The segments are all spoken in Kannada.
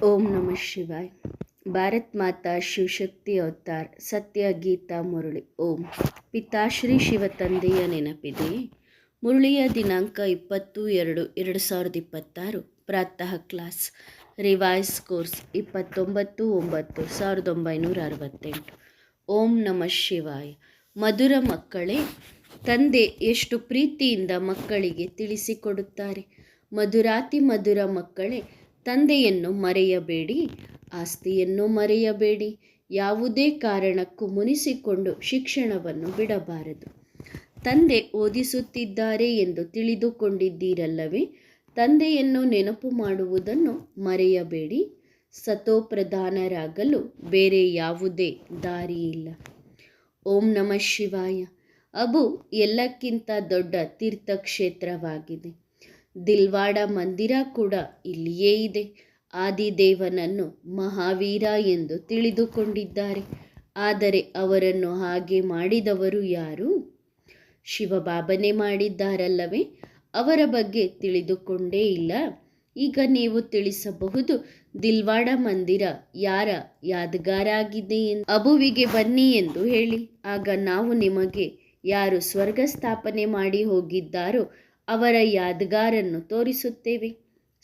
ओम नमः शिवाय। ಭಾರತ್ ಮಾತಾ ಶಿವಶಕ್ತಿ ಅವತಾರ್ ಸತ್ಯ ಗೀತಾ ಮುರಳಿ. ಓಂ. ಪಿತಾಶ್ರೀ ಶಿವ ತಂದೆಯ ನೆನಪಿದೆ. ಮುರಳಿಯ ದಿನಾಂಕ 20-2-2026. ಪ್ರಾತಃ ಕ್ಲಾಸ್. Revise course 29/9/1968. ಓಂ ನಮಃ ಶಿವಾಯ. ಮಧುರ ಮಕ್ಕಳೇ, ತಂದೆ ಎಷ್ಟು ಪ್ರೀತಿಯಿಂದ ಮಕ್ಕಳಿಗೆ ತಿಳಿಸಿಕೊಡುತ್ತಾರೆ. ಮಧುರಾತಿ ಮಧುರ ಮಕ್ಕಳೇ, ತಂದೆಯನ್ನು ಮರೆಯಬೇಡಿ, ಆಸ್ತಿಯನ್ನು ಮರೆಯಬೇಡಿ. ಯಾವುದೇ ಕಾರಣಕ್ಕೂ ಮುನಿಸಿಕೊಂಡು ಶಿಕ್ಷಣವನ್ನು ಬಿಡಬಾರದು. ತಂದೆ ಓದಿಸುತ್ತಿದ್ದಾರೆ ಎಂದು ತಿಳಿದುಕೊಂಡಿದ್ದೀರಲ್ಲವೇ? ತಂದೆಯನ್ನು ನೆನಪು ಮಾಡುವುದನ್ನು ಮರೆಯಬೇಡಿ. ಸತೋಪ್ರಧಾನರಾಗಲು ಬೇರೆ ಯಾವುದೇ ದಾರಿಯಿಲ್ಲ. ಓಂ ನಮಃ ಶಿವಾಯ. ಅಬು ಎಲ್ಲಕ್ಕಿಂತ ದೊಡ್ಡ ತೀರ್ಥಕ್ಷೇತ್ರವಾಗಿದೆ. ದಿಲ್ವಾಡ ಮಂದಿರ ಕೂಡ ಇಲ್ಲಿಯೇ ಇದೆ. ಆದಿದೇವನನ್ನು ಮಹಾವೀರ ಎಂದು ತಿಳಿದುಕೊಂಡಿದ್ದಾರೆ. ಆದರೆ ಅವರನ್ನು ಹಾಗೆ ಮಾಡಿದವರು ಯಾರು? ಶಿವಬಾಬನೇ ಮಾಡಿದ್ದಾರಲ್ಲವೇ? ಅವರ ಬಗ್ಗೆ ತಿಳಿದುಕೊಂಡೇ ಇಲ್ಲ. ಈಗ ನೀವು ತಿಳಿಸಬಹುದು, ದಿಲ್ವಾಡ ಮಂದಿರ ಯಾರ ಯಾದಗಾರಾಗಿದೆ ಎಂದು. ಅಬುವಿಗೆ ಬನ್ನಿ ಎಂದು ಹೇಳಿ. ಆಗ ನಾವು ನಿಮಗೆ ಯಾರು ಸ್ವರ್ಗ ಸ್ಥಾಪನೆ ಮಾಡಿ ಹೋಗಿದ್ದಾರೋ ಅವರ ಯಾದಗಾರನ್ನು ತೋರಿಸುತ್ತೇವೆ.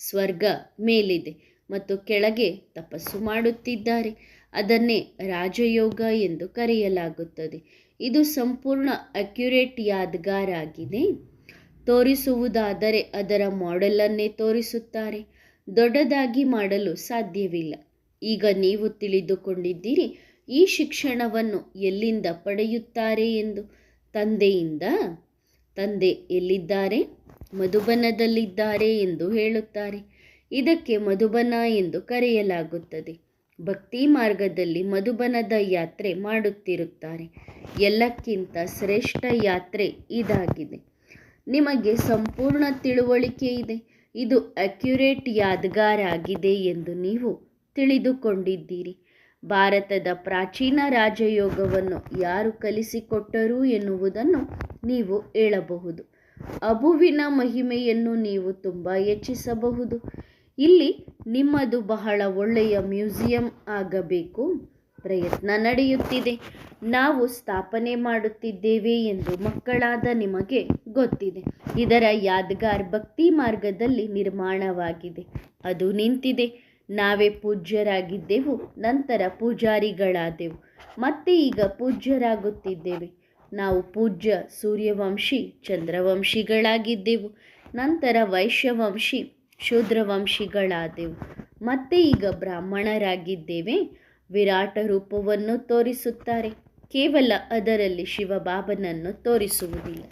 ಸ್ವರ್ಗ ಮೇಲಿದೆ ಮತ್ತು ಕೆಳಗೆ ತಪಸ್ಸು ಮಾಡುತ್ತಿದ್ದಾರೆ. ಅದನ್ನೇ ರಾಜಯೋಗ ಎಂದು ಕರೆಯಲಾಗುತ್ತದೆ. ಇದು ಸಂಪೂರ್ಣ ಅಕ್ಯುರೇಟ್ ಯಾದಗಾರ್ ಆಗಿದೆ. ತೋರಿಸುವುದಾದರೆ ಅದರ ಮಾಡೆಲನ್ನೇ ತೋರಿಸುತ್ತಾರೆ. ದೊಡ್ಡದಾಗಿ ಮಾಡಲು ಸಾಧ್ಯವಿಲ್ಲ. ಈಗ ನೀವು ತಿಳಿದುಕೊಂಡಿದ್ದೀರಿ ಈ ಶಿಕ್ಷಣವನ್ನು ಎಲ್ಲಿಂದ ಪಡೆಯುತ್ತಾರೆ ಎಂದು. ತಂದೆಯಿಂದ. ತಂದೆ ಎಲ್ಲಿದ್ದಾರೆ? ಮಧುಬನದಲ್ಲಿದ್ದಾರೆ ಎಂದು ಹೇಳುತ್ತಾರೆ. ಇದಕ್ಕೆ ಮಧುಬನ ಎಂದು ಕರೆಯಲಾಗುತ್ತದೆ. ಭಕ್ತಿ ಮಾರ್ಗದಲ್ಲಿ ಮಧುಬನದ ಯಾತ್ರೆ ಮಾಡುತ್ತಿರುತ್ತಾರೆ. ಎಲ್ಲಕ್ಕಿಂತ ಶ್ರೇಷ್ಠ ಯಾತ್ರೆ ಇದಾಗಿದೆ. ನಿಮಗೆ ಸಂಪೂರ್ಣ ತಿಳುವಳಿಕೆ ಇದೆ. ಇದು ಅಕ್ಯುರೇಟ್ ಯಾದಗಾರ್ ಆಗಿದೆ ಎಂದು ನೀವು ತಿಳಿದುಕೊಂಡಿದ್ದೀರಿ. ಭಾರತದ ಪ್ರಾಚೀನ ರಾಜಯೋಗವನ್ನು ಯಾರು ಕಲಿಸಿಕೊಟ್ಟರು ಎನ್ನುವುದನ್ನು ನೀವು ಹೇಳಬಹುದು. ಅಬುವಿನ ಮಹಿಮೆಯನ್ನು ನೀವು ತುಂಬ ಹೆಚ್ಚಿಸಬಹುದು. ಇಲ್ಲಿ ನಿಮ್ಮದು ಬಹಳ ಒಳ್ಳೆಯ ಮ್ಯೂಸಿಯಂ ಆಗಬೇಕು. ಪ್ರಯತ್ನ ನಡೆಯುತ್ತಿದೆ. ನಾವು ಸ್ಥಾಪನೆ ಮಾಡುತ್ತಿದ್ದೇವೆ ಎಂದು ಮಕ್ಕಳಾದ ನಿಮಗೆ ಗೊತ್ತಿದೆ. ಇದರ ಯಾದಗಾರ್ ಭಕ್ತಿ ಮಾರ್ಗದಲ್ಲಿ ನಿರ್ಮಾಣವಾಗಿದೆ. ಅದು ನಿಂತಿದೆ. ನಾವೇ ಪೂಜ್ಯರಾಗಿದ್ದೆವು, ನಂತರ ಪೂಜಾರಿಗಳಾದೆವು, ಮತ್ತೆ ಈಗ ಪೂಜ್ಯರಾಗುತ್ತಿದ್ದೇವೆ. ನಾವು ಪೂಜ್ಯ ಸೂರ್ಯವಂಶಿ ಚಂದ್ರವಂಶಿಗಳಾಗಿದ್ದೆವು, ನಂತರ ವೈಶ್ಯವಂಶಿ ಶೂದ್ರವಂಶಿಗಳಾದೆವು, ಮತ್ತೆ ಈಗ ಬ್ರಾಹ್ಮಣರಾಗಿದ್ದೇವೆ. ವಿರಾಟ ರೂಪವನ್ನು ತೋರಿಸುತ್ತಾರೆ. ಕೇವಲ ಅದರಲ್ಲಿ ಶಿವಬಾಬನನ್ನು ತೋರಿಸುವುದಿಲ್ಲ.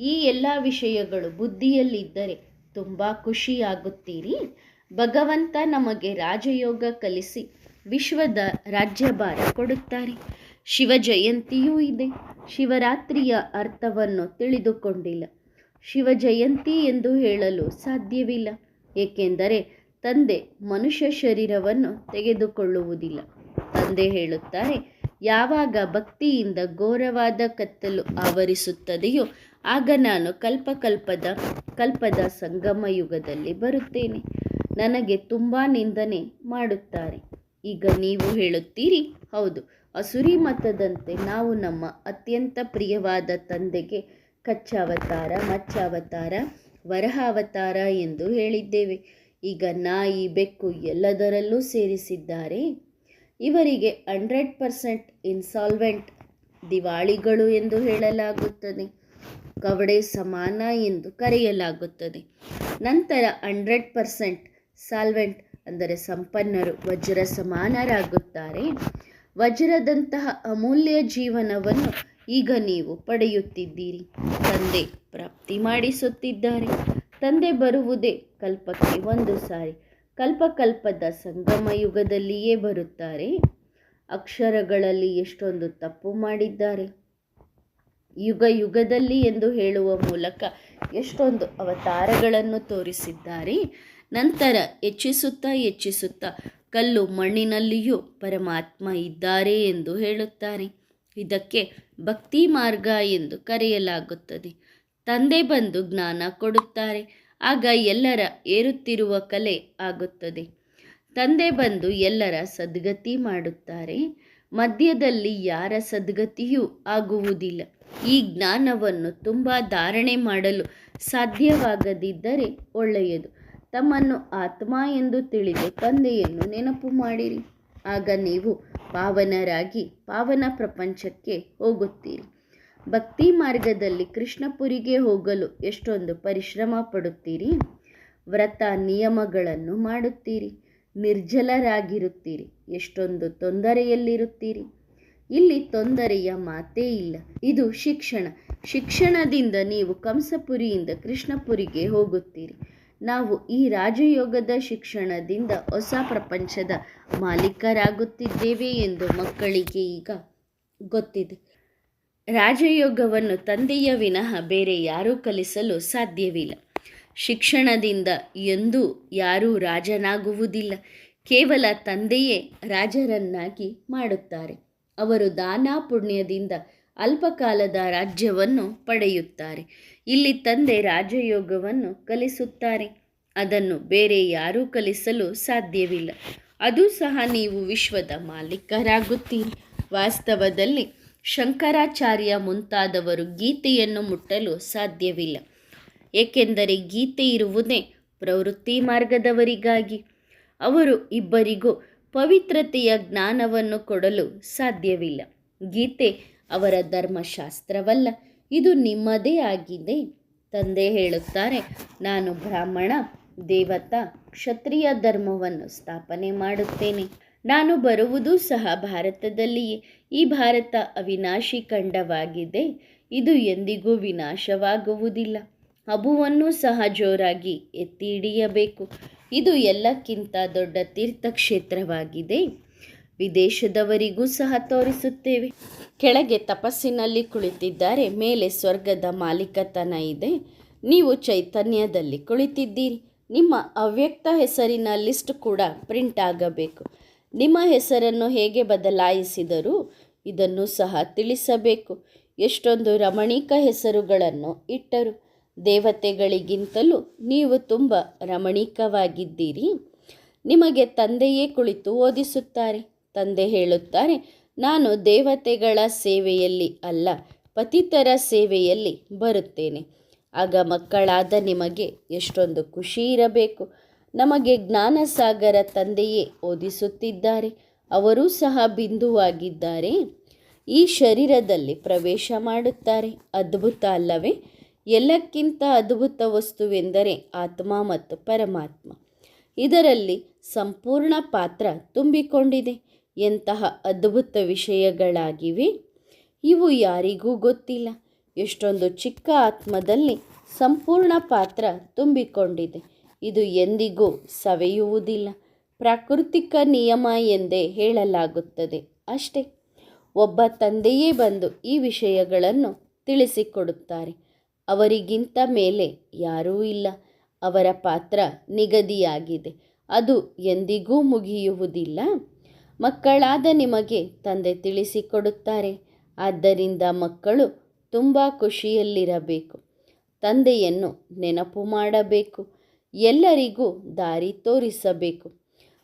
ಈ ಎಲ್ಲ ವಿಷಯಗಳು ಬುದ್ಧಿಯಲ್ಲಿದ್ದರೆ ತುಂಬ ಖುಷಿಯಾಗುತ್ತೀರಿ. ಭಗವಂತ ನಮಗೆ ರಾಜಯೋಗ ಕಲಿಸಿ ವಿಶ್ವದ ರಾಜ್ಯಭಾರ ಕೊಡುತ್ತಾರೆ. ಶಿವ ಜಯಂತಿಯೂ ಇದೆ. ಶಿವರಾತ್ರಿಯ ಅರ್ಥವನ್ನು ತಿಳಿದುಕೊಂಡಿಲ್ಲ. ಶಿವ ಜಯಂತಿ ಎಂದು ಹೇಳಲು ಸಾಧ್ಯವಿಲ್ಲ. ಏಕೆಂದರೆ ತಂದೆ ಮನುಷ್ಯ ಶರೀರವನ್ನು ತೆಗೆದುಕೊಳ್ಳುವುದಿಲ್ಲ. ತಂದೆ ಹೇಳುತ್ತಾರೆ, ಯಾವಾಗ ಭಕ್ತಿಯಿಂದ ಘೋರವಾದ ಕತ್ತಲು ಆವರಿಸುತ್ತದೆಯೋ ಆಗ ನಾನು ಕಲ್ಪದ ಸಂಗಮ ಯುಗದಲ್ಲಿ ಬರುತ್ತೇನೆ. ನನಗೆ ತುಂಬ ನಿಂದನೆ ಮಾಡುತ್ತಾರೆ. ಈಗ ನೀವು ಹೇಳುತ್ತೀರಿ, ಹೌದು, ಅಸುರಿ ಮತದಂತೆ ನಾವು ನಮ್ಮ ಅತ್ಯಂತ ಪ್ರಿಯವಾದ ತಂದೆಗೆ ಕಚ್ಚಾವತಾರ, ಮಚ್ಚಾವತಾರ, ವರಹ ಅವತಾರ ಎಂದು ಹೇಳಿದ್ದೇವೆ. ಈಗ ನಾಯಿ, ಬೆಕ್ಕು ಎಲ್ಲದರಲ್ಲೂ ಸೇರಿಸಿದ್ದಾರೆ. ಇವರಿಗೆ 100% ಇನ್ಸಾಲ್ವೆಂಟ್, ದಿವಾಳಿಗಳು ಎಂದು ಹೇಳಲಾಗುತ್ತದೆ. ಕವಡೆ ಸಮಾನ ಎಂದು ಕರೆಯಲಾಗುತ್ತದೆ. ನಂತರ 100% ಸಾಲ್ವೆಂಟ್ ಅಂದರೆ ಸಂಪನ್ನರು, ವಜ್ರ ಸಮಾನರಾಗುತ್ತಾರೆ. ವಜ್ರದಂತಹ ಅಮೂಲ್ಯ ಜೀವನವನ್ನು ಈಗ ನೀವು ಪಡೆಯುತ್ತಿದ್ದೀರಿ. ತಂದೆ ಪ್ರಾಪ್ತಿ ಮಾಡಿಸುತ್ತಿದ್ದಾರೆ. ತಂದೆ ಬರುವುದೇ ಕಲ್ಪಕ್ಕೆ ಒಂದು ಸಾರಿ. ಕಲ್ಪದ ಸಂಗಮ ಯುಗದಲ್ಲಿಯೇ ಬರುತ್ತಾರೆ. ಅಕ್ಷರಗಳಲ್ಲಿ ಎಷ್ಟೊಂದು ತಪ್ಪು ಮಾಡಿದ್ದಾರೆ. ಯುಗದಲ್ಲಿ ಎಂದು ಹೇಳುವ ಮೂಲಕ ಎಷ್ಟೊಂದು ಅವತಾರಗಳನ್ನು ತೋರಿಸಿದ್ದಾರೆ. ನಂತರ ಹೆಚ್ಚಿಸುತ್ತಾ ಕಲ್ಲು ಮಣ್ಣಿನಲ್ಲಿಯೂ ಪರಮಾತ್ಮ ಇದ್ದಾರೆ ಎಂದು ಹೇಳುತ್ತಾರೆ. ಇದಕ್ಕೆ ಭಕ್ತಿ ಮಾರ್ಗ ಎಂದು ಕರೆಯಲಾಗುತ್ತದೆ. ತಂದೆ ಬಂದು ಜ್ಞಾನ ಕೊಡುತ್ತಾರೆ. ಆಗ ಎಲ್ಲರ ಏರುತ್ತಿರುವ ಕಲೆ ಆಗುತ್ತದೆ. ತಂದೆ ಬಂದು ಎಲ್ಲರ ಸದ್ಗತಿ ಮಾಡುತ್ತಾರೆ. ಮಧ್ಯದಲ್ಲಿ ಯಾರ ಸದ್ಗತಿಯೂ ಆಗುವುದಿಲ್ಲ. ಈ ಜ್ಞಾನವನ್ನು ತುಂಬ ಧಾರಣೆ ಮಾಡಲು ಸಾಧ್ಯವಾಗದಿದ್ದರೆ ಒಳ್ಳೆಯದು. ತಮ್ಮನ್ನು ಆತ್ಮ ಎಂದು ತಿಳಿದು ತಂದೆಯನ್ನು ನೆನಪು ಮಾಡಿರಿ. ಆಗ ನೀವು ಪಾವನರಾಗಿ ಪಾವನ ಪ್ರಪಂಚಕ್ಕೆ ಹೋಗುತ್ತೀರಿ. ಭಕ್ತಿ ಮಾರ್ಗದಲ್ಲಿ ಕೃಷ್ಣಪುರಿಗೆ ಹೋಗಲು ಎಷ್ಟೊಂದು ಪರಿಶ್ರಮ ಪಡುತ್ತೀರಿ. ವ್ರತ ನಿಯಮಗಳನ್ನು ಮಾಡುತ್ತೀರಿ. ನಿರ್ಜಲರಾಗಿರುತ್ತೀರಿ. ಎಷ್ಟೊಂದು ತೊಂದರೆಯಲ್ಲಿರುತ್ತೀರಿ. ಇಲ್ಲಿ ತೊಂದರೆಯ ಮಾತೇ ಇಲ್ಲ. ಇದು ಶಿಕ್ಷಣ. ಶಿಕ್ಷಣದಿಂದ ನೀವು ಕಂಸಪುರಿಯಿಂದ ಕೃಷ್ಣಪುರಿಗೆ ಹೋಗುತ್ತೀರಿ. ನಾವು ಈ ರಾಜಯೋಗದ ಶಿಕ್ಷಣದಿಂದ ಹೊಸ ಪ್ರಪಂಚದ ಮಾಲೀಕರಾಗುತ್ತಿದ್ದೇವೆ ಎಂದು ಮಕ್ಕಳಿಗೆ ಈಗ ಗೊತ್ತಿದೆ. ರಾಜಯೋಗವನ್ನು ತಂದೆಯ ವಿನಃ ಬೇರೆ ಯಾರೂ ಕಲಿಸಲು ಸಾಧ್ಯವಿಲ್ಲ. ಶಿಕ್ಷಣದಿಂದ ಎಂದೂ ಯಾರೂ ರಾಜನಾಗುವುದಿಲ್ಲ. ಕೇವಲ ತಂದೆಯೇ ರಾಜರನ್ನಾಗಿ ಮಾಡುತ್ತಾರೆ. ಅವರು ದಾನ ಪುಣ್ಯದಿಂದ ಅಲ್ಪಕಾಲದ ರಾಜ್ಯವನ್ನು ಪಡೆಯುತ್ತಾರೆ. ಇಲ್ಲಿ ತಂದೆ ರಾಜಯೋಗವನ್ನು ಕಲಿಸುತ್ತಾರೆ. ಅದನ್ನು ಬೇರೆ ಯಾರೂ ಕಲಿಸಲು ಸಾಧ್ಯವಿಲ್ಲ. ಅದು ಸಹ ನೀವು ವಿಶ್ವದ ಮಾಲೀಕರಾಗುತ್ತೀರಿ. ವಾಸ್ತವದಲ್ಲಿ ಶಂಕರಾಚಾರ್ಯ ಮುಂತಾದವರು ಗೀತೆಯನ್ನು ಮುಟ್ಟಲು ಸಾಧ್ಯವಿಲ್ಲ. ಏಕೆಂದರೆ ಗೀತೆ ಇರುವುದೇ ಪ್ರವೃತ್ತಿ ಮಾರ್ಗದವರಿಗಾಗಿ. ಅವರು ಇಬ್ಬರಿಗೂ ಪವಿತ್ರತೆಯ ಜ್ಞಾನವನ್ನು ಕೊಡಲು ಸಾಧ್ಯವಿಲ್ಲ. ಗೀತೆ ಅವರ ಧರ್ಮಶಾಸ್ತ್ರವಲ್ಲ, ಇದು ನಿಮ್ಮದೇ ಆಗಿದೆ. ತಂದೆ ಹೇಳುತ್ತಾರೆ, ನಾನು ಬ್ರಾಹ್ಮಣ, ದೇವತಾ, ಕ್ಷತ್ರಿಯ ಧರ್ಮವನ್ನು ಸ್ಥಾಪನೆ ಮಾಡುತ್ತೇನೆ. ನಾನು ಬರುವುದೂ ಸಹ ಭಾರತದಲ್ಲಿಯೇ. ಈ ಭಾರತ ಅವಿನಾಶಿ ಖಂಡವಾಗಿದೆ. ಇದು ಎಂದಿಗೂ ವಿನಾಶವಾಗುವುದಿಲ್ಲ. ಹಬ್ಬುವನ್ನು ಸಹ ಜೋರಾಗಿ ಎತ್ತಿ ಹಿಡಿಯಬೇಕು. ಇದು ಎಲ್ಲಕ್ಕಿಂತ ದೊಡ್ಡ ತೀರ್ಥಕ್ಷೇತ್ರವಾಗಿದೆ. ವಿದೇಶದವರಿಗೂ ಸಹ ತೋರಿಸುತ್ತೇವೆ. ಕೆಳಗೆ ತಪಸ್ಸಿನಲ್ಲಿ ಕುಳಿತಿದ್ದಾರೆ, ಮೇಲೆ ಸ್ವರ್ಗದ ಮಾಲೀಕತನ ಇದೆ. ನೀವು ಚೈತನ್ಯದಲ್ಲಿ ಕುಳಿತಿದ್ದೀರಿ. ನಿಮ್ಮ ಅವ್ಯಕ್ತ ಹೆಸರಿನ ಲಿಸ್ಟ್ ಕೂಡ ಪ್ರಿಂಟ್ ಆಗಬೇಕು. ನಿಮ್ಮ ಹೆಸರನ್ನು ಹೇಗೆ ಬದಲಾಯಿಸಿದರೂ ಇದನ್ನು ಸಹ ತಿಳಿಸಬೇಕು. ಎಷ್ಟೊಂದು ರಮಣೀಕ ಹೆಸರುಗಳನ್ನು ಇಟ್ಟರು. ದೇವತೆಗಳಿಗಿಂತಲೂ ನೀವು ತುಂಬ ರಮಣೀಕವಾಗಿದ್ದೀರಿ. ನಿಮಗೆ ತಂದೆಯೇ ಕುಳಿತು ಓದಿಸುತ್ತಾರೆ. ತಂದೆ ಹೇಳುತ್ತಾರೆ, ನಾನು ದೇವತೆಗಳ ಸೇವೆಯಲ್ಲಿ ಅಲ್ಲ, ಪತಿತರ ಸೇವೆಯಲ್ಲಿ ಬರುತ್ತೇನೆ. ಆಗ ಮಕ್ಕಳಾದ ನಿಮಗೆ ಎಷ್ಟೊಂದು ಖುಷಿ ಇರಬೇಕು. ನಮಗೆ ಜ್ಞಾನಸಾಗರ ತಂದೆಯೇ ಓದಿಸುತ್ತಿದ್ದಾರೆ. ಅವರೂ ಸಹ ಬಿಂದುವಾಗಿದ್ದಾರೆ. ಈ ಶರೀರದಲ್ಲಿ ಪ್ರವೇಶ ಮಾಡುತ್ತಾರೆ. ಅದ್ಭುತ ಅಲ್ಲವೇ? ಎಲ್ಲಕ್ಕಿಂತ ಅದ್ಭುತ ವಸ್ತುವೆಂದರೆ ಆತ್ಮ ಮತ್ತು ಪರಮಾತ್ಮ. ಇದರಲ್ಲಿ ಸಂಪೂರ್ಣ ಪಾತ್ರ ತುಂಬಿಕೊಂಡಿದೆ. ಎಂತಹ ಅದ್ಭುತ ವಿಷಯಗಳಾಗಿವೆ ಇವು, ಯಾರಿಗೂ ಗೊತ್ತಿಲ್ಲ. ಎಷ್ಟೊಂದು ಚಿಕ್ಕ ಆತ್ಮದಲ್ಲಿ ಸಂಪೂರ್ಣ ಪಾತ್ರ ತುಂಬಿಕೊಂಡಿದೆ. ಇದು ಎಂದಿಗೂ ಸವೆಯುವುದಿಲ್ಲ. ಪ್ರಾಕೃತಿಕ ನಿಯಮ ಎಂದೇ ಹೇಳಲಾಗುತ್ತದೆ ಅಷ್ಟೇ. ಒಬ್ಬ ತಂದೆಯೇ ಬಂದು ಈ ವಿಷಯಗಳನ್ನು ತಿಳಿಸಿಕೊಡುತ್ತಾರೆ. ಅವರಿಗಿಂತ ಮೇಲೆ ಯಾರೂ ಇಲ್ಲ. ಅವರ ಪಾತ್ರ ನಿಗದಿಯಾಗಿದೆ. ಅದು ಎಂದಿಗೂ ಮುಗಿಯುವುದಿಲ್ಲ. ಮಕ್ಕಳಾದ ನಿಮಗೆ ತಂದೆ ತಿಳಿಸಿಕೊಡುತ್ತಾರೆ. ಆದ್ದರಿಂದ ಮಕ್ಕಳು ತುಂಬ ಖುಷಿಯಲ್ಲಿರಬೇಕು. ತಂದೆಯನ್ನು ನೆನಪು ಮಾಡಬೇಕು. ಎಲ್ಲರಿಗೂ ದಾರಿ ತೋರಿಸಬೇಕು.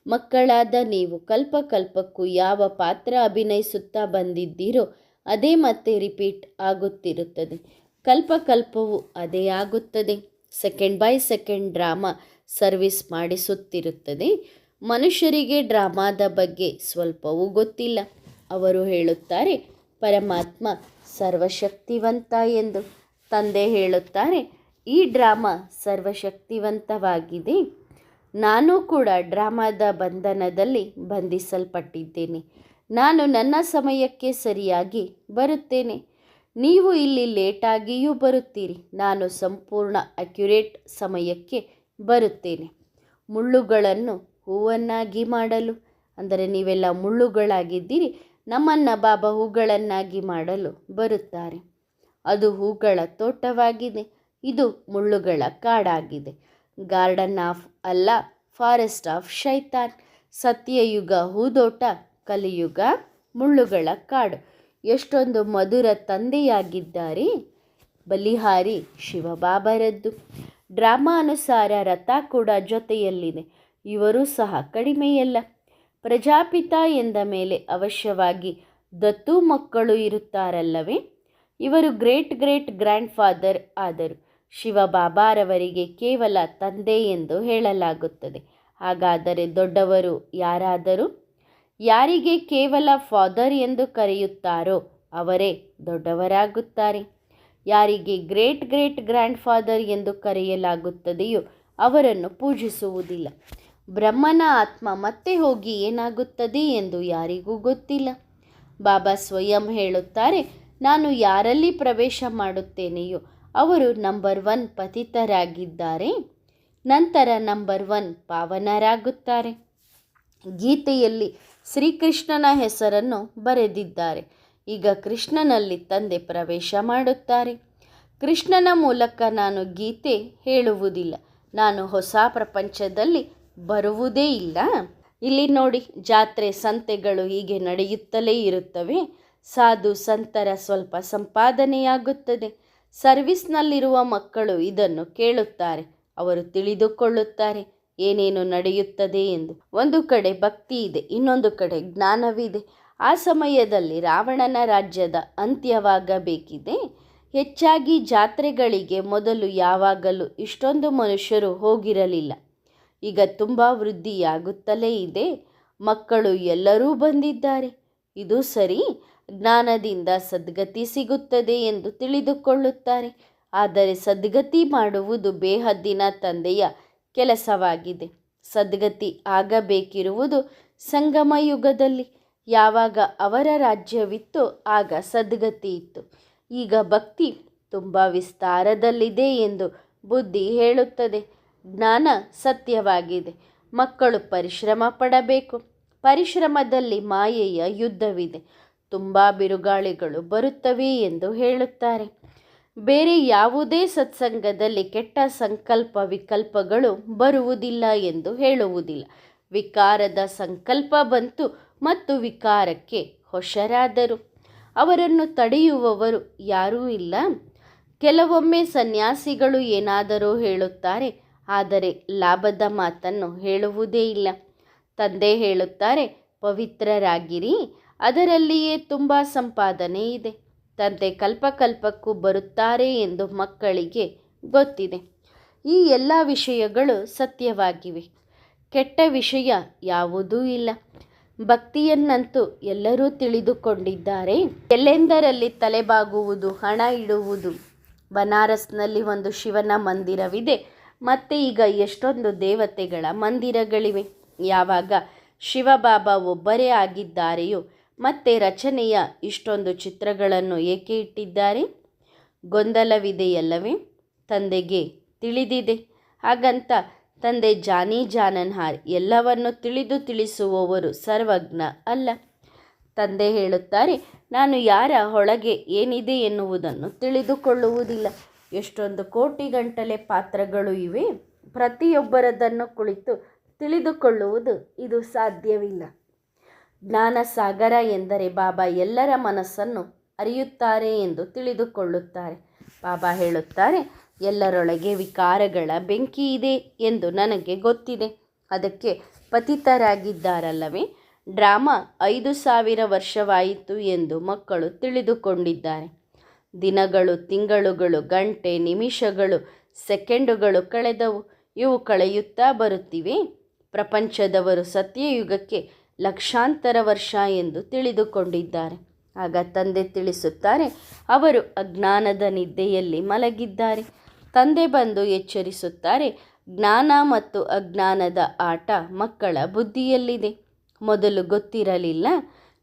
ಮಕ್ಕಳಾದ ನೀವು ಕಲ್ಪಕಲ್ಪಕ್ಕೂ ಯಾವ ಪಾತ್ರ ಅಭಿನಯಿಸುತ್ತಾ ಬಂದಿದ್ದೀರೋ ಅದೇ ಮತ್ತೆ ರಿಪೀಟ್ ಆಗುತ್ತಿರುತ್ತದೆ. ಕಲ್ಪಕಲ್ಪವು ಅದೇ ಆಗುತ್ತದೆ. Second by second drama service ಮಾಡಿಸುತ್ತಿರುತ್ತದೆ. ಮನುಷ್ಯರಿಗೆ ಡ್ರಾಮಾದ ಬಗ್ಗೆ ಸ್ವಲ್ಪವೂ ಗೊತ್ತಿಲ್ಲ. ಅವರು ಹೇಳುತ್ತಾರೆ ಪರಮಾತ್ಮ ಸರ್ವಶಕ್ತಿವಂತ ಎಂದು. ತಂದೆ ಹೇಳುತ್ತಾರೆ ಈ ಡ್ರಾಮಾ ಸರ್ವಶಕ್ತಿವಂತವಾಗಿದೆ. ನಾನು ಕೂಡ ಡ್ರಾಮಾದ ಬಂಧನದಲ್ಲಿ ಬಂಧಿಸಲ್ಪಟ್ಟಿದ್ದೇನೆ. ನಾನು ನನ್ನ ಸಮಯಕ್ಕೆ ಸರಿಯಾಗಿ ಬರುತ್ತೇನೆ. ನೀವು ಇಲ್ಲಿ ಲೇಟಾಗಿಯೂ ಬರುತ್ತೀರಿ. ನಾನು ಸಂಪೂರ್ಣ ಅಕ್ಯುರೇಟ್ ಸಮಯಕ್ಕೆ ಬರುತ್ತೇನೆ. ಮುಳ್ಳುಗಳನ್ನು ಹೂವನ್ನಾಗಿ ಮಾಡಲು, ಅಂದರೆ ನೀವೆಲ್ಲ ಮುಳ್ಳುಗಳಾಗಿದ್ದೀರಿ, ನಮ್ಮನ್ನು ಬಾಬಾ ಹೂಗಳನ್ನಾಗಿ ಮಾಡಲು ಬರುತ್ತಾರೆ. ಅದು ಹೂಗಳ ತೋಟವಾಗಿದೆ, ಇದು ಮುಳ್ಳುಗಳ ಕಾಡಾಗಿದೆ. ಗಾರ್ಡನ್ ಆಫ್ ಅಲ್ಲ, ಫಾರೆಸ್ಟ್ ಆಫ್ ಶೈತಾನ್. ಸತ್ಯಯುಗ ಹೂದೋಟ, ಕಲಿಯುಗ ಮುಳ್ಳುಗಳ ಕಾಡು. ಎಷ್ಟೊಂದು ಮಧುರ ತಂದೆಯಾಗಿದ್ದಾರೆ. ಬಲಿಹಾರಿ ಶಿವಬಾಬರದ್ದು. ಡ್ರಾಮಾ ಅನುಸಾರ ರಥ ಕೂಡ ಜೊತೆಯಲ್ಲಿದೆ. ಇವರೂ ಸಹ ಕಡಿಮೆಯಲ್ಲ. ಪ್ರಜಾಪಿತ ಎಂದ ಮೇಲೆ ಅವಶ್ಯವಾಗಿ ದತ್ತು ಮಕ್ಕಳು ಇರುತ್ತಾರಲ್ಲವೇ? ಇವರು ಗ್ರೇಟ್ ಗ್ರ್ಯಾಂಡ್ ಫಾದರ್ ಆದರು. ಶಿವಬಾಬಾರವರಿಗೆ ಕೇವಲ ತಂದೆ ಎಂದು ಹೇಳಲಾಗುತ್ತದೆ. ಹಾಗಾದರೆ ದೊಡ್ಡವರು ಯಾರಾದರು? ಯಾರಿಗೆ ಕೇವಲ ಫಾದರ್ ಎಂದು ಕರೆಯುತ್ತಾರೋ ಅವರೇ ದೊಡ್ಡವರಾಗುತ್ತಾರೆ. ಯಾರಿಗೆ ಗ್ರೇಟ್ ಗ್ರ್ಯಾಂಡ್ ಫಾದರ್ ಎಂದು ಕರೆಯಲಾಗುತ್ತದೆಯೋ ಅವರನ್ನು ಪೂಜಿಸುವುದಿಲ್ಲ. ಬ್ರಹ್ಮನ ಆತ್ಮ ಮತ್ತೆ ಹೋಗಿ ಏನಾಗುತ್ತದೆ ಎಂದು ಯಾರಿಗೂ ಗೊತ್ತಿಲ್ಲ. ಬಾಬಾ ಸ್ವಯಂ ಹೇಳುತ್ತಾರೆ, ನಾನು ಯಾರಲ್ಲಿ ಪ್ರವೇಶ ಮಾಡುತ್ತೇನೆಯೋ ಅವರು ನಂಬರ್ 1 ಪತಿತರಾಗಿದ್ದಾರೆ, ನಂತರ ನಂಬರ್ 1 ಪಾವನರಾಗುತ್ತಾರೆ. ಗೀತೆಯಲ್ಲಿ ಶ್ರೀಕೃಷ್ಣನ ಹೆಸರನ್ನು ಬರೆದಿದ್ದಾರೆ. ಈಗ ಕೃಷ್ಣನಲ್ಲಿ ತಂದೆ ಪ್ರವೇಶ ಮಾಡುತ್ತಾರೆ. ಕೃಷ್ಣನ ಮೂಲಕ ನಾನು ಗೀತೆ ಹೇಳುವುದಿಲ್ಲ, ನಾನು ಹೊಸ ಪ್ರಪಂಚದಲ್ಲಿ ಬರುವುದೇ ಇಲ್ಲ. ಇಲ್ಲಿ ನೋಡಿ, ಜಾತ್ರೆ ಸಂತೆಗಳು ಹೀಗೆ ನಡೆಯುತ್ತಲೇ ಇರುತ್ತವೆ. ಸಾಧು ಸಂತರ ಸ್ವಲ್ಪ ಸಂಪಾದನೆಯಾಗುತ್ತದೆ. ಸರ್ವಿಸ್ನಲ್ಲಿರುವ ಮಕ್ಕಳು ಇದನ್ನು ಕೇಳುತ್ತಾರೆ. ಅವರು ತಿಳಿದುಕೊಳ್ಳುತ್ತಾರೆ ಏನೇನು ನಡೆಯುತ್ತದೆ ಎಂದು. ಒಂದು ಕಡೆ ಭಕ್ತಿ ಇದೆ, ಇನ್ನೊಂದು ಕಡೆ ಜ್ಞಾನವಿದೆ. ಆ ಸಮಯದಲ್ಲಿ ರಾವಣನ ರಾಜ್ಯದ ಅಂತ್ಯವಾಗಬೇಕಿದೆ. ಹೆಚ್ಚಾಗಿ ಜಾತ್ರೆಗಳಿಗೆ ಮೊದಲು ಯಾವಾಗಲೂ ಇಷ್ಟೊಂದು ಮನುಷ್ಯರು ಹೋಗಿರಲಿಲ್ಲ. ಈಗ ತುಂಬ ವೃದ್ಧಿಯಾಗುತ್ತಲೇ ಇದೆ. ಮಕ್ಕಳು ಎಲ್ಲರೂ ಬಂದಿದ್ದಾರೆ. ಇದು ಸರಿ, ಜ್ಞಾನದಿಂದ ಸದ್ಗತಿ ಸಿಗುತ್ತದೆ ಎಂದು ತಿಳಿದುಕೊಳ್ಳುತ್ತಾರೆ. ಆದರೆ ಸದ್ಗತಿ ಮಾಡುವುದು ಬೇಹದ್ದಿನ ತಂದೆಯ ಕೆಲಸವಾಗಿದೆ. ಸದ್ಗತಿ ಆಗಬೇಕಿರುವುದು ಸಂಗಮ ಯುಗದಲ್ಲಿ. ಯಾವಾಗ ಅವರ ರಾಜ್ಯವಿತ್ತು ಆಗ ಸದ್ಗತಿ ಇತ್ತು. ಈಗ ಭಕ್ತಿ ತುಂಬ ವಿಸ್ತಾರದಲ್ಲಿದೆ ಎಂದು ಬುದ್ಧಿ ಹೇಳುತ್ತದೆ. ಜ್ಞಾನ ಸತ್ಯವಾಗಿದೆ. ಮಕ್ಕಳು ಪರಿಶ್ರಮ ಪಡಬೇಕು. ಪರಿಶ್ರಮದಲ್ಲಿ ಮಾಯೆಯ ಯುದ್ಧವಿದೆ. ತುಂಬ ಬಿರುಗಾಳಿಗಳು ಬರುತ್ತವೆ ಎಂದು ಹೇಳುತ್ತಾರೆ. ಬೇರೆ ಯಾವುದೇ ಸತ್ಸಂಗದಲ್ಲಿ ಕೆಟ್ಟ ಸಂಕಲ್ಪ ವಿಕಲ್ಪಗಳು ಬರುವುದಿಲ್ಲ ಎಂದು ಹೇಳುವುದಿಲ್ಲ. ವಿಕಾರದ ಸಂಕಲ್ಪ ಬಂತು ಮತ್ತು ವಿಕಾರಕ್ಕೆ ಹೊಷರಾದರು. ಅವರನ್ನು ತಡೆಯುವವರು ಯಾರೂ ಇಲ್ಲ. ಕೆಲವೊಮ್ಮೆ ಸನ್ಯಾಸಿಗಳು ಏನಾದರೂ ಹೇಳುತ್ತಾರೆ, ಆದರೆ ಲಾಭದ ಮಾತನ್ನು ಹೇಳುವುದೇ ಇಲ್ಲ. ತಂದೆ ಹೇಳುತ್ತಾರೆ, ಪವಿತ್ರರಾಗಿರಿ, ಅದರಲ್ಲಿಯೇ ತುಂಬ ಸಂಪಾದನೆ ಇದೆ. ತಂದೆ ಕಲ್ಪಕಲ್ಪಕ್ಕೂ ಬರುತ್ತಾರೆ ಎಂದು ಮಕ್ಕಳಿಗೆ ಗೊತ್ತಿದೆ. ಈ ಎಲ್ಲ ವಿಷಯಗಳು ಸತ್ಯವಾಗಿವೆ. ಕೆಟ್ಟ ವಿಷಯ ಯಾವುದೂ ಇಲ್ಲ. ಭಕ್ತಿಯನ್ನಂತೂ ಎಲ್ಲರೂ ತಿಳಿದುಕೊಂಡಿದ್ದಾರೆ. ಎಲ್ಲೆಂದರಲ್ಲಿ ತಲೆಬಾಗುವುದು, ಹಣ ಇಡುವುದು. ಬನಾರಸ್ನಲ್ಲಿ ಒಂದು ಶಿವನ ಮಂದಿರವಿದೆ. ಮತ್ತು ಈಗ ಎಷ್ಟೊಂದು ದೇವತೆಗಳ ಮಂದಿರಗಳಿವೆ. ಯಾವಾಗ ಶಿವಬಾಬಾ ಒಬ್ಬರೇ ಆಗಿದ್ದಾರೆಯೋ ಮತ್ತೆ ರಚನೆಯ ಇಷ್ಟೊಂದು ಚಿತ್ರಗಳನ್ನು ಏಕೆ ಇಟ್ಟಿದ್ದಾರೆ? ಗೊಂದಲವಿದೆಯಲ್ಲವೇ? ತಂದೆಗೆ ತಿಳಿದಿದೆ. ಹಾಗಂತ ತಂದೆ ಜಾನನ್ಹಾರ್ ಎಲ್ಲವನ್ನು ತಿಳಿಸುವವರು ಸರ್ವಜ್ಞ ಅಲ್ಲ. ತಂದೆ ಹೇಳುತ್ತಾರೆ, ನಾನು ಯಾರ ಒಳಗೆ ಏನಿದೆ ಎನ್ನುವುದನ್ನು ತಿಳಿದುಕೊಳ್ಳುವುದಿಲ್ಲ. ಎಷ್ಟೊಂದು ಕೋಟಿಗಟ್ಟಲೆ ಪಾತ್ರಗಳು ಇವೆ. ಪ್ರತಿಯೊಬ್ಬರದನ್ನು ಕುಳಿತು ತಿಳಿದುಕೊಳ್ಳುವುದು ಇದು ಸಾಧ್ಯವಿಲ್ಲ. ಜ್ಞಾನ ಸಾಗರ ಎಂದರೆ ಬಾಬಾ ಎಲ್ಲರ ಮನಸ್ಸನ್ನು ಅರಿಯುತ್ತಾರೆ ಎಂದು ತಿಳಿದುಕೊಳ್ಳುತ್ತಾರೆ. ಬಾಬಾ ಹೇಳುತ್ತಾರೆ, ಎಲ್ಲರೊಳಗೆ ವಿಕಾರಗಳ ಬೆಂಕಿ ಇದೆ ಎಂದು ನನಗೆ ಗೊತ್ತಿದೆ. ಅದಕ್ಕೆ ಪತಿತರಾಗಿದ್ದಾರಲ್ಲವೇ? ಡ್ರಾಮಾ 5000 ವರ್ಷವಾಯಿತು ಎಂದು ಮಕ್ಕಳು ತಿಳಿದುಕೊಂಡಿದ್ದಾರೆ. ದಿನಗಳು, ತಿಂಗಳುಗಳು, ಗಂಟೆ, ನಿಮಿಷಗಳು, ಸೆಕೆಂಡುಗಳು ಕಳೆದವು. ಇವು ಕಳೆಯುತ್ತಾ ಬರುತ್ತಿವೆ. ಪ್ರಪಂಚದವರು ಸತ್ಯಯುಗಕ್ಕೆ ಲಕ್ಷಾಂತರ ವರ್ಷ ಎಂದು ತಿಳಿದುಕೊಂಡಿದ್ದಾರೆ. ಆಗ ತಂದೆ ತಿಳಿಸುತ್ತಾರೆ, ಅವರು ಅಜ್ಞಾನದ ನಿದ್ದೆಯಲ್ಲಿ ಮಲಗಿದ್ದಾರೆ. ತಂದೆ ಬಂದು ಎಚ್ಚರಿಸುತ್ತಾರೆ, ಜ್ಞಾನ ಮತ್ತು ಅಜ್ಞಾನದ ಆಟ ಮಕ್ಕಳ ಬುದ್ಧಿಯಲ್ಲಿದೆ. ಮೊದಲು ಗೊತ್ತಿರಲಿಲ್ಲ.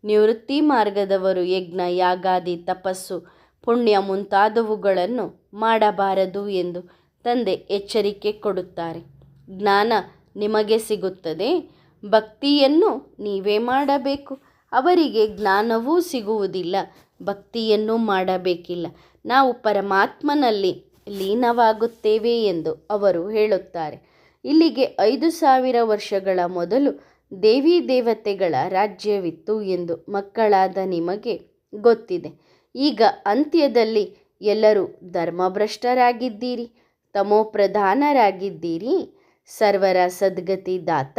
ನಿವೃತ್ತಿ ಮಾರ್ಗದವರು ಯಜ್ಞ, ಯಾಗಾದಿ, ತಪಸ್ಸು, ಪುಣ್ಯ ಮುಂತಾದವುಗಳನ್ನು ಮಾಡಬಾರದು ಎಂದು ತಂದೆ ಎಚ್ಚರಿಕೆ ಕೊಡುತ್ತಾರೆ. ಜ್ಞಾನ ನಿಮಗೆ ಸಿಗುತ್ತದೆ. ಭಕ್ತಿಯನ್ನು ನೀವೇ ಮಾಡಬೇಕು. ಅವರಿಗೆ ಜ್ಞಾನವೂ ಸಿಗುವುದಿಲ್ಲ, ಭಕ್ತಿಯನ್ನು ಮಾಡಬೇಕಿಲ್ಲ. ನಾವು ಪರಮಾತ್ಮನಲ್ಲಿ ಲೀನವಾಗುತ್ತೇವೆ ಎಂದು ಅವರು ಹೇಳುತ್ತಾರೆ. ಇಲ್ಲಿಗೆ 5000 ವರ್ಷಗಳ ಮೊದಲು ದೇವಿ ದೇವತೆಗಳ ರಾಜ್ಯವಿತ್ತು ಎಂದು ಮಕ್ಕಳಾದ ನಿಮಗೆ ಗೊತ್ತಿದೆ. ಈಗ ಅಂತ್ಯದಲ್ಲಿ ಎಲ್ಲರೂ ಧರ್ಮಭ್ರಷ್ಟರಾಗಿದ್ದೀರಿ, ತಮೋಪ್ರಧಾನರಾಗಿದ್ದೀರಿ. ಸರ್ವರ ಸದ್ಗತಿ ದಾತ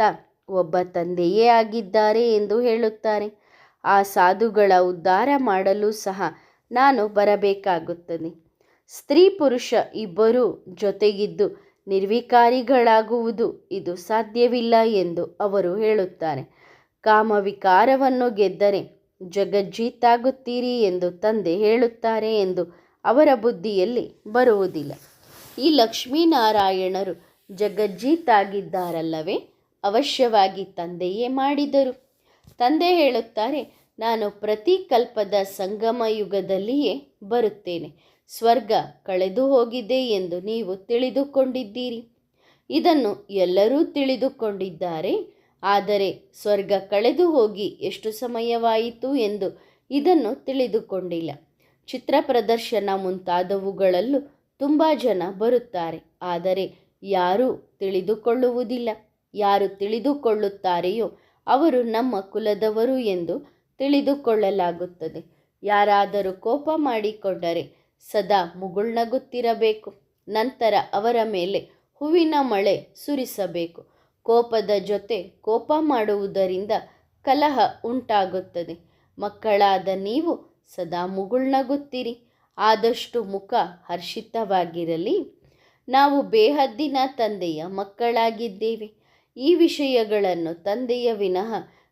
ಒಬ್ಬ ತಂದೆಯೇ ಆಗಿದ್ದಾರೆ ಎಂದು ಹೇಳುತ್ತಾರೆ. ಆ ಸಾಧುಗಳ ಉದ್ಧಾರ ಮಾಡಲು ಸಹ ನಾನು ಬರಬೇಕಾಗುತ್ತದೆ. ಸ್ತ್ರೀ ಪುರುಷ ಇಬ್ಬರೂ ಜೊತೆಗಿದ್ದು ನಿರ್ವಿಕಾರಿಗಳಾಗುವುದು ಇದು ಸಾಧ್ಯವಿಲ್ಲ ಎಂದು ಅವರು ಹೇಳುತ್ತಾರೆ. ಕಾಮವಿಕಾರವನ್ನು ಗೆದ್ದರೆ ಜಗಜ್ಜೀತಾಗುತ್ತೀರಿ ಎಂದು ತಂದೆ ಹೇಳುತ್ತಾರೆ ಎಂದು ಅವರ ಬುದ್ಧಿಯಲ್ಲಿ ಬರುವುದಿಲ್ಲ. ಈ ಲಕ್ಷ್ಮೀನಾರಾಯಣರು ಜಗಜ್ಜೀತಾಗಿದ್ದಾರಲ್ಲವೇ? ಅವಶ್ಯವಾಗಿ ತಂದೆಯೇ ಮಾಡಿದರು. ತಂದೆ ಹೇಳುತ್ತಾರೆ, ನಾನು ಪ್ರತಿ ಕಲ್ಪದ ಸಂಗಮ ಯುಗದಲ್ಲಿಯೇ ಬರುತ್ತೇನೆ. ಸ್ವರ್ಗ ಕಳೆದು ಹೋಗಿದೆ ಎಂದು ನೀವು ತಿಳಿದುಕೊಂಡಿದ್ದೀರಿ. ಇದನ್ನು ಎಲ್ಲರೂ ತಿಳಿದುಕೊಂಡಿದ್ದಾರೆ. ಆದರೆ ಸ್ವರ್ಗ ಕಳೆದು ಹೋಗಿ ಎಷ್ಟು ಸಮಯವಾಯಿತು ಎಂದು ಇದನ್ನು ತಿಳಿದುಕೊಂಡಿಲ್ಲ. ಚಿತ್ರ ಪ್ರದರ್ಶನ ಮುಂತಾದವುಗಳಲ್ಲೂ ತುಂಬ ಜನ ಬರುತ್ತಾರೆ. ಆದರೆ ಯಾರೂ ತಿಳಿದುಕೊಳ್ಳುವುದಿಲ್ಲ. ಯಾರು ತಿಳಿದುಕೊಳ್ಳುತ್ತಾರೆಯೋ ಅವರು ನಮ್ಮ ಕುಲದವರು ಎಂದು ತಿಳಿದುಕೊಳ್ಳಲಾಗುತ್ತದೆ. ಯಾರಾದರೂ ಕೋಪ ಮಾಡಿಕೊಂಡರೆ ಸದಾ ಮುಗುಳ್ನಗುತ್ತಿರಬೇಕು. ನಂತರ ಅವರ ಮೇಲೆ ಹೂವಿನ ಮಳೆ ಸುರಿಸಬೇಕು. ಕೋಪದ ಜೊತೆ ಕೋಪ ಮಾಡುವುದರಿಂದ ಕಲಹ ಉಂಟಾಗುತ್ತದೆ. ಮಕ್ಕಳಾದ ನೀವು ಸದಾ ಮುಗುಳ್ನಗುತ್ತಿರಿ. ಆದಷ್ಟು ಮುಖ ಹರ್ಷಿತವಾಗಿರಲಿ. ನಾವು ಬೇಹದ್ದಿನ ತಂದೆಯ ಮಕ್ಕಳಾಗಿದ್ದೇವೆ. ಈ ವಿಷಯಗಳನ್ನು ತಂದೆಯ ವಿನಃ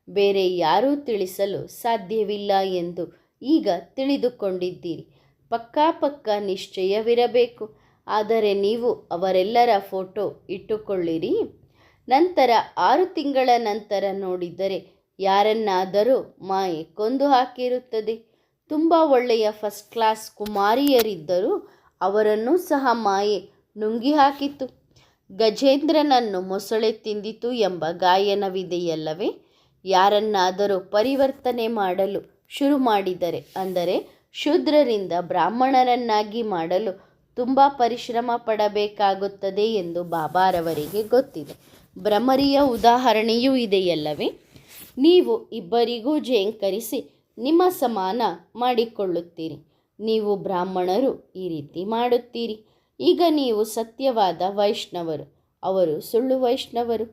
ಬೇರೆ ಯಾರೂ ತಿಳಿಸಲು ಸಾಧ್ಯವಿಲ್ಲ ಎಂದು ಈಗ ತಿಳಿದುಕೊಂಡಿದ್ದೀರಿ. ಪಕ್ಕಾ ನಿಶ್ಚಯವಿರಬೇಕು. ಆದರೆ ನೀವು ಅವರೆಲ್ಲರ ಫೋಟೋ ಇಟ್ಟುಕೊಳ್ಳಿರಿ. ನಂತರ 6 ತಿಂಗಳ ನಂತರ ನೋಡಿದರೆ ಯಾರನ್ನಾದರೂ ಮಾಯೆ ಕೊಂದು ಹಾಕಿರುತ್ತದೆ. ತುಂಬ ಒಳ್ಳೆಯ ಫಸ್ಟ್ ಕ್ಲಾಸ್ ಕುಮಾರಿಯರಿದ್ದರೂ ಅವರನ್ನೂ ಸಹ ಮಾಯೆ ನುಂಗಿ ಹಾಕಿತು. ಗಜೇಂದ್ರನನ್ನು ಮೊಸಳೆ ತಿಂದಿತು ಎಂಬ ಗಾಯನವಿದೆಯಲ್ಲವೇ? ಯಾರನ್ನಾದರೂ ಪರಿವರ್ತನೆ ಮಾಡಲು ಶುರು ಮಾಡಿದರೆ, ಅಂದರೆ ಶೂದ್ರರಿಂದ ಬ್ರಾಹ್ಮಣರನ್ನಾಗಿ ಮಾಡಲು ತುಂಬ ಪರಿಶ್ರಮ ಪಡಬೇಕಾಗುತ್ತದೆ ಎಂದು ಬಾಬಾರವರಿಗೆ ಗೊತ್ತಿದೆ. ಭ್ರಮರಿಯ ಉದಾಹರಣೆಯೂ ಇದೆಯಲ್ಲವೇ? ನೀವು ಇಬ್ಬರಿಗೂ ಜೇಂಕರಿಸಿ ನಿಮ್ಮ ಸಮಾನ ಮಾಡಿಕೊಳ್ಳುತ್ತೀರಿ. ನೀವು ಬ್ರಾಹ್ಮಣರು ಈ ರೀತಿ ಮಾಡುತ್ತೀರಿ. ಈಗ ನೀವು ಸತ್ಯವಾದ ವೈಷ್ಣವರು, ಅವರು ಸುಳ್ಳು ವೈಷ್ಣವರು.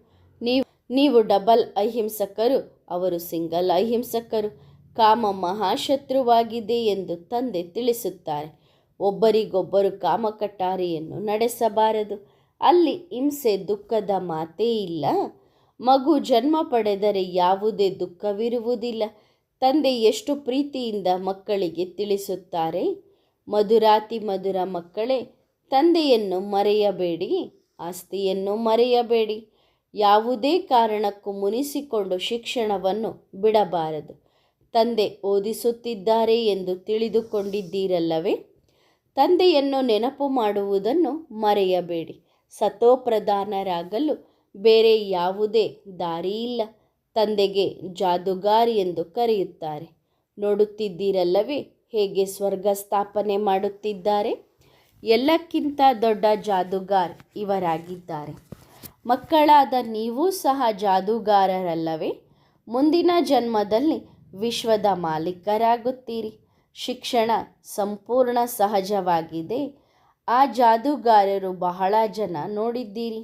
ನೀವು ಡಬಲ್ ಅಹಿಂಸಕರು, ಅವರು ಸಿಂಗಲ್ ಅಹಿಂಸಕರು. ಕಾಮ ಮಹಾಶತ್ರುವಾಗಿದೆ ಎಂದು ತಂದೆ ತಿಳಿಸುತ್ತಾರೆ. ಒಬ್ಬರಿಗೊಬ್ಬರು ಕಾಮಕಟಾರಿಯನ್ನು ನಡೆಸಬಾರದು. ಅಲ್ಲಿ ಹಿಂಸೆ ದುಃಖದ ಮಾತೇ ಇಲ್ಲ. ಮಗು ಜನ್ಮ ಪಡೆದರೆ ಯಾವುದೇ ದುಃಖವಿರುವುದಿಲ್ಲ. ತಂದೆ ಎಷ್ಟು ಪ್ರೀತಿಯಿಂದ ಮಕ್ಕಳಿಗೆ ತಿಳಿಸುತ್ತಾರೆ. ಮಧುರಾತಿ ಮಧುರ ಮಕ್ಕಳೇ, ತಂದೆಯನ್ನು ಮರೆಯಬೇಡಿ, ಆಸ್ತಿಯನ್ನು ಮರೆಯಬೇಡಿ. ಯಾವುದೇ ಕಾರಣಕ್ಕೂ ಮುನಿಸಿಕೊಂಡು ಶಿಕ್ಷಣವನ್ನು ಬಿಡಬಾರದು. ತಂದೆ ಓದಿಸುತ್ತಿದ್ದಾರೆ ಎಂದು ತಿಳಿದುಕೊಂಡಿದ್ದೀರಲ್ಲವೇ? ತಂದೆಯನ್ನು ನೆನಪು ಮಾಡುವುದನ್ನು ಮರೆಯಬೇಡಿ. ಸತೋಪ್ರಧಾನರಾಗಲು ಬೇರೆ ಯಾವುದೇ ದಾರಿಯಿಲ್ಲ. ತಂದೆಗೆ ಜಾದುಗಾರ್ ಎಂದು ಕರೆಯುತ್ತಾರೆ. ನೋಡುತ್ತಿದ್ದೀರಲ್ಲವೇ ಹೇಗೆ ಸ್ವರ್ಗ ಸ್ಥಾಪನೆ ಮಾಡುತ್ತಿದ್ದಾರೆ? ಎಲ್ಲಕ್ಕಿಂತ ದೊಡ್ಡ ಜಾದುಗಾರ್ ಇವರಾಗಿದ್ದಾರೆ. ಮಕ್ಕಳಾದ ನೀವು ಸಹ ಜಾದುಗಾರರಲ್ಲವೇ? ಮುಂದಿನ ಜನ್ಮದಲ್ಲಿ ವಿಶ್ವದ ಮಾಲೀಕರಾಗುತ್ತೀರಿ. ಶಿಕ್ಷಣ ಸಂಪೂರ್ಣ ಸಹಜವಾಗಿದೆ. ಆ ಜಾದುಗಾರರು ಬಹಳ ಜನ ನೋಡಿದ್ದೀರಿ.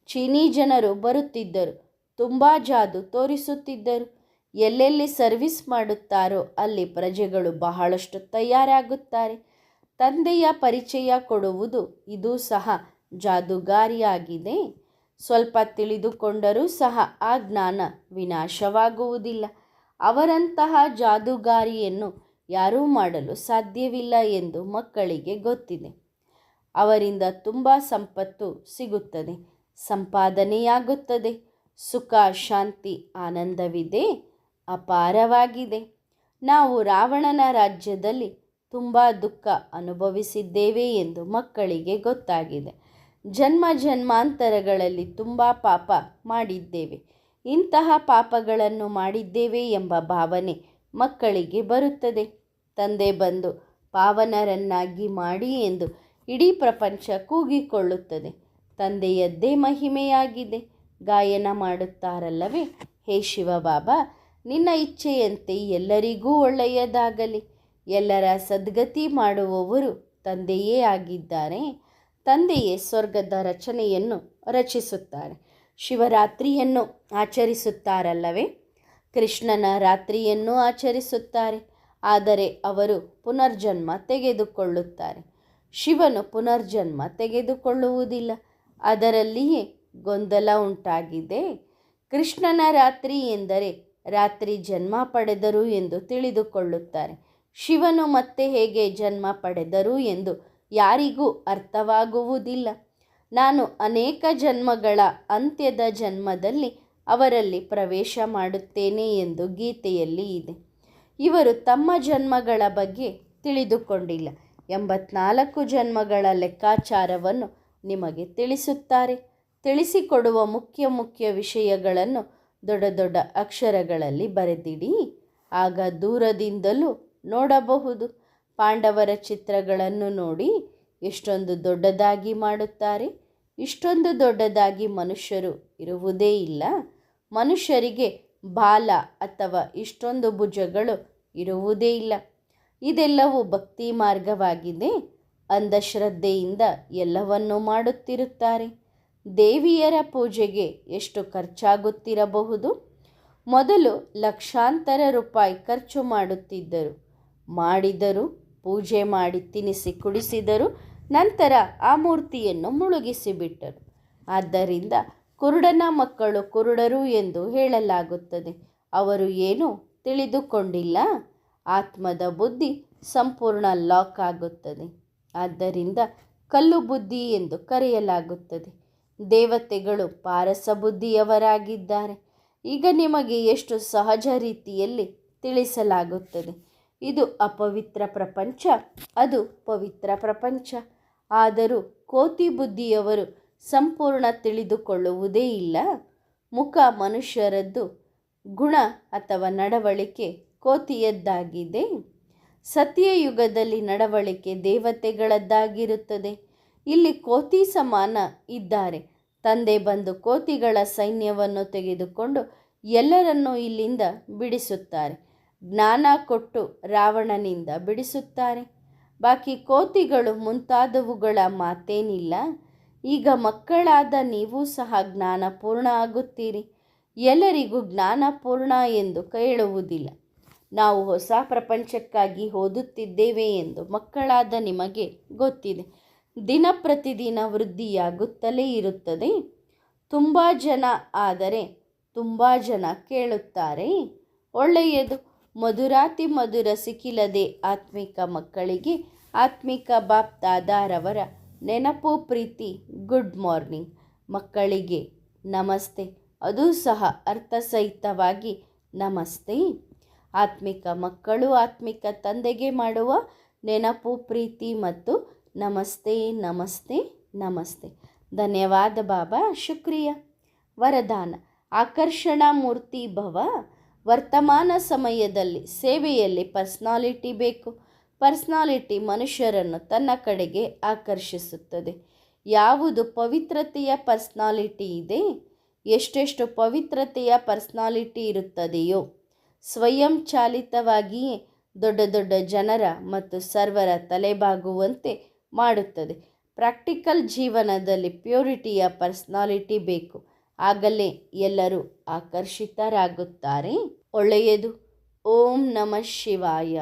ಚೀನೀ ಜನರು ಬರುತ್ತಿದ್ದರು, ತುಂಬ ಜಾದು ತೋರಿಸುತ್ತಿದ್ದರು. ಎಲ್ಲೆಲ್ಲಿ ಸರ್ವಿಸ್ ಮಾಡುತ್ತಾರೋ ಅಲ್ಲಿ ಪ್ರಜೆಗಳು ಬಹಳಷ್ಟು ತಯಾರಾಗುತ್ತಾರೆ. ತಂದೆಯ ಪರಿಚಯ ಕೊಡುವುದು ಇದು ಸಹ ಜಾದುಗಾರಿಯಾಗಿದೆ. ಸ್ವಲ್ಪ ತಿಳಿದುಕೊಂಡರೂ ಸಹ ಆ ಜ್ಞಾನ ವಿನಾಶವಾಗುವುದಿಲ್ಲ. ಅವರಂತಹ ಜಾದುಗಾರಿಯನ್ನು ಯಾರೂ ಮಾಡಲು ಸಾಧ್ಯವಿಲ್ಲ ಎಂದು ಮಕ್ಕಳಿಗೆ ಗೊತ್ತಿದೆ. ಅವರಿಂದ ತುಂಬ ಸಂಪತ್ತು ಸಿಗುತ್ತದೆ, ಸಂಪಾದನೆಯಾಗುತ್ತದೆ. ಸುಖ, ಶಾಂತಿ, ಆನಂದವಿದೆ, ಅಪಾರವಾಗಿದೆ. ನಾವು ರಾವಣನ ರಾಜ್ಯದಲ್ಲಿ ತುಂಬ ದುಃಖ ಅನುಭವಿಸಿದ್ದೇವೆ ಎಂದು ಮಕ್ಕಳಿಗೆ ಗೊತ್ತಾಗಿದೆ. ಜನ್ಮಾಂತರಗಳಲ್ಲಿ ತುಂಬ ಪಾಪ ಮಾಡಿದ್ದೇವೆ. ಇಂತಹ ಪಾಪಗಳನ್ನು ಮಾಡಿದ್ದೇವೆ ಎಂಬ ಭಾವನೆ ಮಕ್ಕಳಿಗೆ ಬರುತ್ತದೆ. ತಂದೆ ಬಂದು ಪಾವನರನ್ನಾಗಿ ಮಾಡಿ ಎಂದು ಇಡೀ ಪ್ರಪಂಚ ಕೂಗಿಕೊಳ್ಳುತ್ತದೆ. ತಂದೆಯದ್ದೇ ಮಹಿಮೆಯಾಗಿದೆ. ಗಾಯನ ಮಾಡುತ್ತಾರಲ್ಲವೇ, ಹೇ ಶಿವಬಾಬಾ, ನಿನ್ನ ಇಚ್ಛೆಯಂತೆ ಎಲ್ಲರಿಗೂ ಒಳ್ಳೆಯದಾಗಲಿ. ಎಲ್ಲರ ಸದ್ಗತಿ ಮಾಡುವವರು ತಂದೆಯೇ ಆಗಿದ್ದಾರೆ. ತಂದೆಯೇ ಸ್ವರ್ಗದ ರಚನೆಯನ್ನು ರಚಿಸುತ್ತಾರೆ. ಶಿವರಾತ್ರಿಯನ್ನು ಆಚರಿಸುತ್ತಾರಲ್ಲವೇ? ಕೃಷ್ಣನ ರಾತ್ರಿಯನ್ನು ಆಚರಿಸುತ್ತಾರೆ. ಆದರೆ ಅವರು ಪುನರ್ಜನ್ಮ ತೆಗೆದುಕೊಳ್ಳುತ್ತಾರೆ. ಶಿವನು ಪುನರ್ಜನ್ಮ ತೆಗೆದುಕೊಳ್ಳುವುದಿಲ್ಲ. ಅದರಲ್ಲಿಯೇ ಗೊಂದಲ ಉಂಟಾಗಿದೆ. ಕೃಷ್ಣನ ರಾತ್ರಿ ಎಂದರೆ ರಾತ್ರಿ ಜನ್ಮ ಪಡೆದರು ಎಂದು ತಿಳಿದುಕೊಳ್ಳುತ್ತಾರೆ. ಶಿವನು ಮತ್ತೆ ಹೇಗೆ ಜನ್ಮ ಪಡೆದರು ಎಂದು ಯಾರಿಗೂ ಅರ್ಥವಾಗುವುದಿಲ್ಲ. ನಾನು ಅನೇಕ ಜನ್ಮಗಳ ಅಂತ್ಯದ ಜನ್ಮದಲ್ಲಿ ಅವರಲ್ಲಿ ಪ್ರವೇಶ ಮಾಡುತ್ತೇನೆ ಎಂದು ಗೀತೆಯಲ್ಲಿ ಇದೆ. ಇವರು ತಮ್ಮ ಜನ್ಮಗಳ ಬಗ್ಗೆ ತಿಳಿದುಕೊಂಡಿಲ್ಲ. 84 ಜನ್ಮಗಳ ಲೆಕ್ಕಾಚಾರವನ್ನು ನಿಮಗೆ ತಿಳಿಸುತ್ತಾರೆ. ತಿಳಿಸಿಕೊಡುವ ಮುಖ್ಯ ವಿಷಯಗಳನ್ನು ದೊಡ್ಡ ದೊಡ್ಡ ಅಕ್ಷರಗಳಲ್ಲಿ ಬರೆದಿಡಿ. ಆಗ ದೂರದಿಂದಲೂ ನೋಡಬಹುದು. ಪಾಂಡವರ ಚಿತ್ರಗಳನ್ನು ನೋಡಿ ಎಷ್ಟೊಂದು ದೊಡ್ಡದಾಗಿ ಮಾಡುತ್ತಾರೆ. ಇಷ್ಟೊಂದು ದೊಡ್ಡದಾಗಿ ಮನುಷ್ಯರು ಇರುವುದೇ ಇಲ್ಲ. ಮನುಷ್ಯರಿಗೆ ಬಾಲ ಅಥವಾ ಇಷ್ಟೊಂದು ಭುಜಗಳು ಇರುವುದೇ ಇಲ್ಲ. ಇದೆಲ್ಲವೂ ಭಕ್ತಿ ಮಾರ್ಗವಾಗಿದೆ. ಅಂಧಶ್ರದ್ಧೆಯಿಂದ ಎಲ್ಲವನ್ನೂ ಮಾಡುತ್ತಿರುತ್ತಾರೆ. ದೇವಿಯರ ಪೂಜೆಗೆ ಎಷ್ಟು ಖರ್ಚಾಗುತ್ತಿರಬಹುದು? ಮೊದಲು ಲಕ್ಷಾಂತರ ರೂಪಾಯಿ ಖರ್ಚು ಮಾಡುತ್ತಿದ್ದರು. ಮಾಡಿದರು, ಪೂಜೆ ಮಾಡಿ ತಿನ್ನಿಸಿ ಕುಡಿಸಿದರು. ನಂತರ ಆ ಮೂರ್ತಿಯನ್ನು ಮುಳುಗಿಸಿಬಿಟ್ಟರು. ಆದ್ದರಿಂದ ಕುರುಡನ ಮಕ್ಕಳು ಕುರುಡರು ಎಂದು ಹೇಳಲಾಗುತ್ತದೆ. ಅವರು ಏನು ತಿಳಿದುಕೊಂಡಿಲ್ಲ. ಆತ್ಮದ ಬುದ್ಧಿ ಸಂಪೂರ್ಣ ಲಾಕ್ ಆಗುತ್ತದೆ. ಆದ್ದರಿಂದ ಕಲ್ಲು ಬುದ್ಧಿ ಎಂದು ಕರೆಯಲಾಗುತ್ತದೆ. ದೇವತೆಗಳು ಪಾರಸ ಬುದ್ಧಿಯವರಾಗಿದ್ದಾರೆ. ಈಗ ನಿಮಗೆ ಎಷ್ಟು ಸಹಜ ರೀತಿಯಲ್ಲಿ ತಿಳಿಸಲಾಗುತ್ತದೆ. ಇದು ಅಪವಿತ್ರ ಪ್ರಪಂಚ, ಅದು ಪವಿತ್ರ ಪ್ರಪಂಚ. ಆದರೂ ಕೋತಿ ಬುದ್ಧಿಯವರು ಸಂಪೂರ್ಣ ತಿಳಿದುಕೊಳ್ಳುವುದೇ ಇಲ್ಲ. ಮುಖ ಮನುಷ್ಯರದ್ದು, ಗುಣ ಅಥವಾ ನಡವಳಿಕೆ ಕೋತಿಯದ್ದಾಗಿದೆ. ಸತ್ಯಯುಗದಲ್ಲಿ ನಡವಳಿಕೆ ದೇವತೆಗಳದ್ದಾಗಿರುತ್ತದೆ. ಇಲ್ಲಿ ಕೋತಿ ಸಮಾನ ಇದ್ದಾರೆ. ತಂದೆ ಬಂದು ಕೋತಿಗಳ ಸೈನ್ಯವನ್ನು ತೆಗೆದುಕೊಂಡು ಎಲ್ಲರನ್ನೂ ಇಲ್ಲಿಂದ ಬಿಡಿಸುತ್ತಾರೆ. ಜ್ಞಾನ ಕೊಟ್ಟು ರಾವಣನಿಂದ ಬಿಡಿಸುತ್ತಾರೆ. ಬಾಕಿ ಕೋತಿಗಳು ಮುಂತಾದವುಗಳ ಮಾತೇನಿಲ್ಲ. ಈಗ ಮಕ್ಕಳಾದ ನೀವು ಸಹ ಜ್ಞಾನಪೂರ್ಣ ಆಗುತ್ತೀರಿ. ಎಲ್ಲರಿಗೂ ಜ್ಞಾನಪೂರ್ಣ ಎಂದು ಹೇಳುವುದಿಲ್ಲ. ನಾವು ಹೊಸ ಪ್ರಪಂಚಕ್ಕಾಗಿ ಓದುತ್ತಿದ್ದೇವೆ ಎಂದು ಮಕ್ಕಳಾದ ನಿಮಗೆ ಗೊತ್ತಿದೆ. ದಿನ ಪ್ರತಿದಿನ ವೃದ್ಧಿಯಾಗುತ್ತಲೇ ಇರುತ್ತದೆ. ತುಂಬ ಜನ ಆದರೆ ತುಂಬ ಜನ ಕೇಳುತ್ತಾರೆ. ಒಳ್ಳೆಯದು. ಮಧುರಾತಿ ಮಧುರ ಸಿಕ್ಕಿಲ್ಲದೆ ಆತ್ಮಿಕ ಮಕ್ಕಳಿಗೆ ಆತ್ಮಿಕ ಬಾಪ್ ದಾದಾರವರ ನೆನಪು, ಪ್ರೀತಿ, ಗುಡ್ ಮಾರ್ನಿಂಗ್. ಮಕ್ಕಳಿಗೆ ನಮಸ್ತೆ, ಅದು ಸಹ ಅರ್ಥಸಹಿತವಾಗಿ ನಮಸ್ತೆ. ಆತ್ಮಿಕ ಮಕ್ಕಳು ಆತ್ಮಿಕ ತಂದೆಗೆ ಮಾಡುವ ನೆನಪು, ಪ್ರೀತಿ ಮತ್ತು ನಮಸ್ತೆ ನಮಸ್ತೆ ನಮಸ್ತೆ. ಧನ್ಯವಾದ ಬಾಬಾ, ಶುಕ್ರಿಯ. ವರದಾನ: ಆಕರ್ಷಣಾ ಮೂರ್ತಿ ಭವ. ವರ್ತಮಾನ ಸಮಯದಲ್ಲಿ ಸೇವೆಯಲ್ಲಿ ಪರ್ಸ್ನಾಲಿಟಿ ಬೇಕು. ಪರ್ಸ್ನಾಲಿಟಿ ಮನುಷ್ಯರನ್ನು ತನ್ನ ಕಡೆಗೆ ಆಕರ್ಷಿಸುತ್ತದೆ. ಯಾವುದು ಪವಿತ್ರತೆಯ ಪರ್ಸ್ನಾಲಿಟಿ ಇದೆ, ಎಷ್ಟೆಷ್ಟು ಪವಿತ್ರತೆಯ ಪರ್ಸ್ನಾಲಿಟಿ ಇರುತ್ತದೆಯೋ ಸ್ವಯಂ ಚಾಲಿತವಾಗಿಯೇ ದೊಡ್ಡ ದೊಡ್ಡ ಜನರ ಮತ್ತು ಸರ್ವರ ತಲೆಬಾಗುವಂತೆ ಮಾಡುತ್ತದೆ. ಪ್ರಾಕ್ಟಿಕಲ್ ಜೀವನದಲ್ಲಿ ಪ್ಯೂರಿಟಿಯ ಪರ್ಸ್ನಾಲಿಟಿ ಬೇಕು. ಆಗಲೇ ಎಲ್ಲರೂ ಆಕರ್ಷಿತರಾಗುತ್ತಾರೆ. ಒಳ್ಳೆಯದು. ಓಂ ನಮಃ ಶಿವಾಯ.